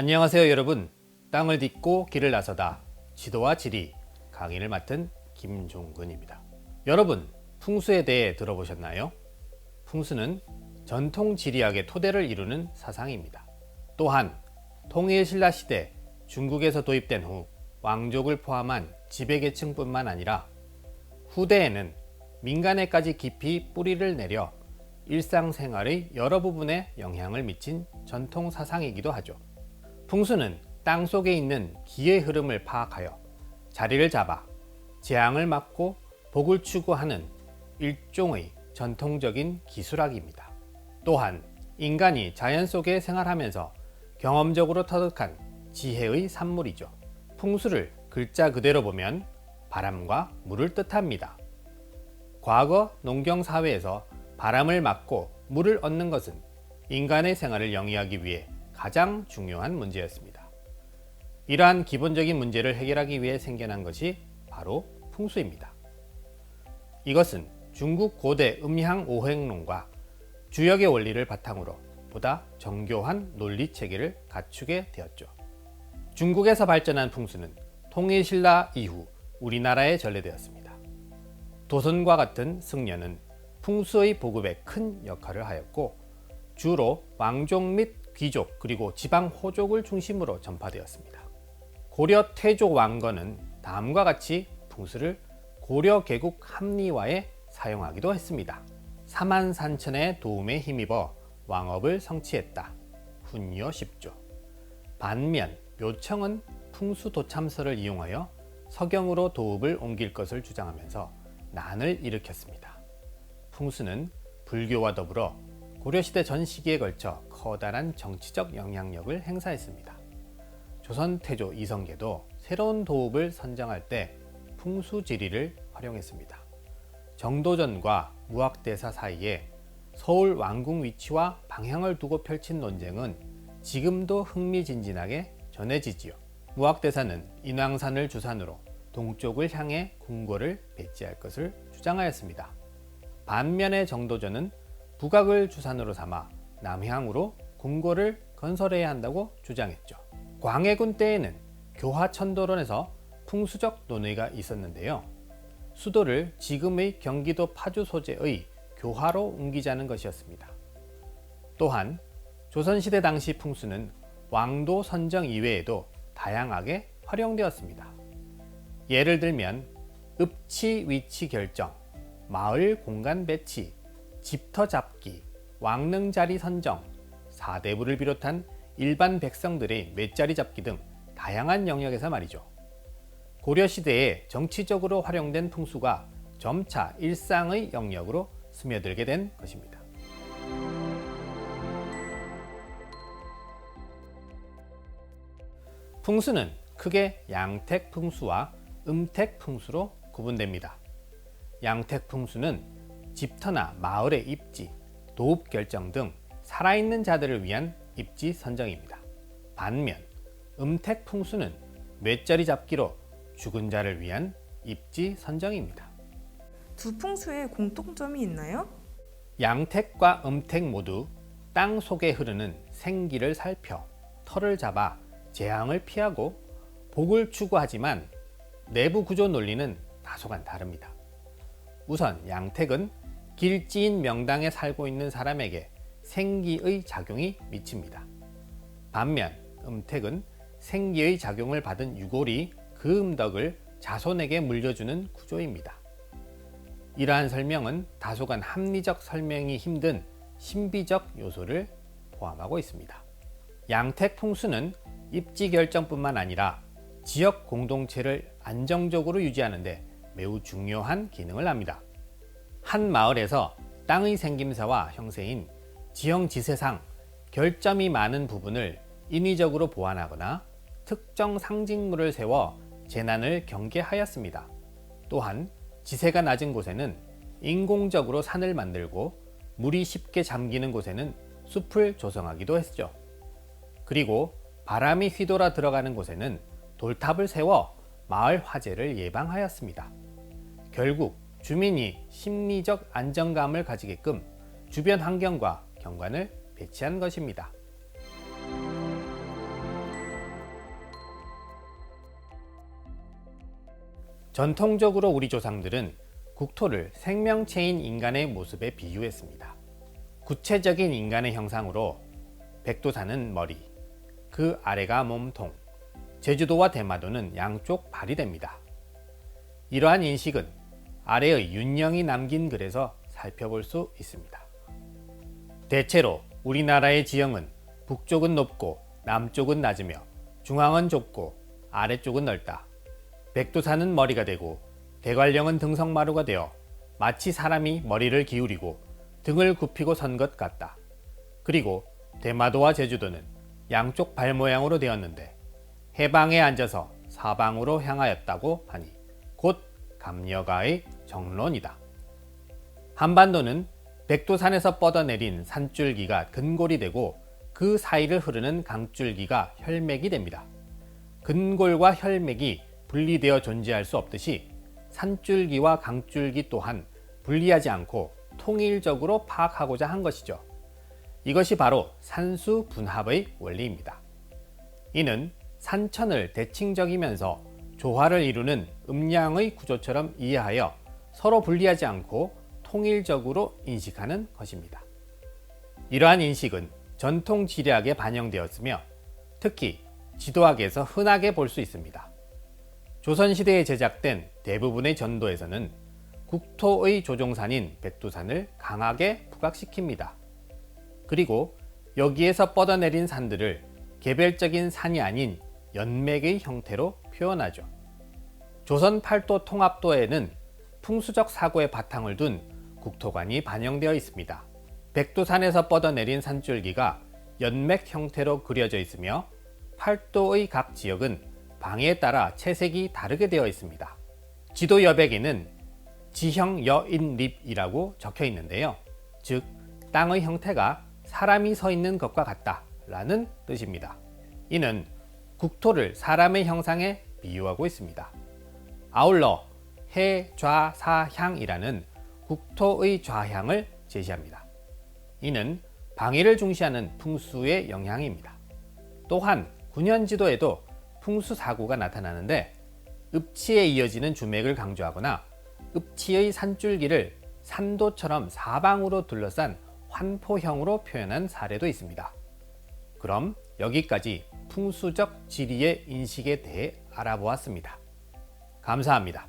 안녕하세요 여러분. 땅을 딛고 길을 나서다 지도와 지리 강의를 맡은 김종근입니다. 여러분, 풍수에 대해 들어보셨나요? 풍수는 전통 지리학의 토대를 이루는 사상입니다. 또한 통일신라 시대 중국에서 도입된 후 왕족을 포함한 지배계층뿐만 아니라 후대에는 민간에까지 깊이 뿌리를 내려 일상생활의 여러 부분에 영향을 미친 전통 사상이기도 하죠. 풍수는 땅 속에 있는 기의 흐름을 파악하여 자리를 잡아 재앙을 막고 복을 추구하는 일종의 전통적인 기술학입니다. 또한 인간이 자연 속에 생활하면서 경험적으로 터득한 지혜의 산물이죠. 풍수를 글자 그대로 보면 바람과 물을 뜻합니다. 과거 농경 사회에서 바람을 막고 물을 얻는 것은 인간의 생활을 영위하기 위해 가장 중요한 문제였습니다. 이러한 기본적인 문제를 해결하기 위해 생겨난 것이 바로 풍수입니다. 이것은 중국 고대 음향 오행론과 주역의 원리를 바탕으로 보다 정교한 논리 체계를 갖추게 되었죠. 중국에서 발전한 풍수는 통일신라 이후 우리나라에 전래되었습니다. 도선과 같은 승려는 풍수의 보급에 큰 역할을 하였고 주로 왕족 및 귀족 그리고 지방 호족을 중심으로 전파되었습니다. 고려 태조 왕건은 다음과 같이 풍수를 고려 개국 합리화에 사용하기도 했습니다. 사만산천의 도움에 힘입어 왕업을 성취했다. 훈요 10조. 반면 묘청은 풍수도참설을 이용하여 서경으로 도읍을 옮길 것을 주장하면서 난을 일으켰습니다. 풍수는 불교와 더불어 고려시대 전 시기에 걸쳐 커다란 정치적 영향력을 행사했습니다. 조선 태조 이성계도 새로운 도읍을 선정할 때 풍수지리를 활용했습니다. 정도전과 무학대사 사이에 서울 왕궁 위치와 방향을 두고 펼친 논쟁은 지금도 흥미진진하게 전해지지요. 무학대사는 인왕산을 주산으로 동쪽을 향해 궁궐을 배치할 것을 주장하였습니다. 반면에 정도전은 북악을 주산으로 삼아 남향으로 궁궐을 건설해야 한다고 주장했죠. 광해군 때에는 교화천도론에서 풍수적 논의가 있었는데요. 수도를 지금의 경기도 파주 소재의 교화로 옮기자는 것이었습니다. 또한 조선시대 당시 풍수는 왕도 선정 이외에도 다양하게 활용되었습니다. 예를 들면 읍치 위치 결정, 마을 공간 배치, 집터 잡기, 왕릉 자리 선정, 사대부를 비롯한 일반 백성들의 맷자리 잡기 등 다양한 영역에서 말이죠. 고려시대에 정치적으로 활용된 풍수가 점차 일상의 영역으로 스며들게 된 것입니다. 풍수는 크게 양택풍수와 음택풍수로 구분됩니다. 양택풍수는 집터나 마을의 입지, 도읍 결정 등 살아있는 자들을 위한 입지 선정입니다. 반면 음택풍수는 맷자리 잡기로 죽은 자를 위한 입지 선정입니다. 두 풍수에 공통점이 있나요? 양택과 음택 모두 땅 속에 흐르는 생기를 살펴 터를 잡아 재앙을 피하고 복을 추구하지만 내부 구조 논리는 다소간 다릅니다. 우선 양택은 길지인 명당에 살고 있는 사람에게 생기의 작용이 미칩니다. 반면 음택은 생기의 작용을 받은 유골이 그 음덕을 자손에게 물려주는 구조입니다. 이러한 설명은 다소간 합리적 설명이 힘든 신비적 요소를 포함하고 있습니다. 양택 풍수는 입지 결정뿐만 아니라 지역 공동체를 안정적으로 유지하는 데 매우 중요한 기능을 합니다. 한 마을에서 땅의 생김새와 형세인 지형지세상 결점이 많은 부분을 인위적으로 보완하거나 특정 상징물을 세워 재난을 경계하였습니다. 또한 지세가 낮은 곳에는 인공적으로 산을 만들고 물이 쉽게 잠기는 곳에는 숲을 조성하기도 했죠. 그리고 바람이 휘돌아 들어가는 곳에는 돌탑을 세워 마을 화재를 예방하였습니다. 결국 주민이 심리적 안정감을 가지게끔 주변 환경과 경관을 배치한 것입니다. 전통적으로 우리 조상들은 국토를 생명체인 인간의 모습에 비유했습니다. 구체적인 인간의 형상으로 백두산은 머리, 그 아래가 몸통, 제주도와 대마도는 양쪽 발이 됩니다. 이러한 인식은 아래의 윤영이 남긴 글에서 살펴볼 수 있습니다. 대체로 우리나라의 지형은 북쪽은 높고 남쪽은 낮으며 중앙은 좁고 아래쪽은 넓다. 백두산은 머리가 되고 대관령은 등성마루가 되어 마치 사람이 머리를 기울이고 등을 굽히고 선 것 같다. 그리고 대마도와 제주도는 양쪽 발 모양으로 되었는데 해방에 앉아서 사방으로 향하였다고 하니 곧 감여가의 정론이다. 한반도는 백두산에서 뻗어내린 산줄기가 근골이 되고 그 사이를 흐르는 강줄기가 혈맥이 됩니다. 근골과 혈맥이 분리되어 존재할 수 없듯이 산줄기와 강줄기 또한 분리하지 않고 통일적으로 파악하고자 한 것이죠. 이것이 바로 산수 분합의 원리입니다. 이는 산천을 대칭적이면서 조화를 이루는 음양의 구조처럼 이해하여 서로 분리하지 않고 통일적으로 인식하는 것입니다. 이러한 인식은 전통 지리학에 반영되었으며 특히 지도학에서 흔하게 볼 수 있습니다. 조선시대에 제작된 대부분의 전도에서는 국토의 조종산인 백두산을 강하게 부각시킵니다. 그리고 여기에서 뻗어내린 산들을 개별적인 산이 아닌 연맥의 형태로 표현하죠. 조선 팔도 통합도에는 풍수적 사고의 바탕을 둔 국토관이 반영되어 있습니다. 백두산에서 뻗어내린 산줄기가 연맥 형태로 그려져 있으며 팔도의 각 지역은 방에 따라 채색이 다르게 되어 있습니다. 지도 여백에는 지형 여인립이라고 적혀 있는데요. 즉 땅의 형태가 사람이 서 있는 것과 같다라는 뜻입니다. 이는 국토를 사람의 형상에 비유하고 있습니다. 아울러 해, 좌, 사, 향이라는 국토의 좌향을 제시합니다. 이는 방위를 중시하는 풍수의 영향입니다. 또한 군현지도에도 풍수사구가 나타나는데 읍치에 이어지는 주맥을 강조하거나 읍치의 산줄기를 산도처럼 사방으로 둘러싼 환포형으로 표현한 사례도 있습니다. 그럼 여기까지 풍수적 지리의 인식에 대해 알아보았습니다. 감사합니다.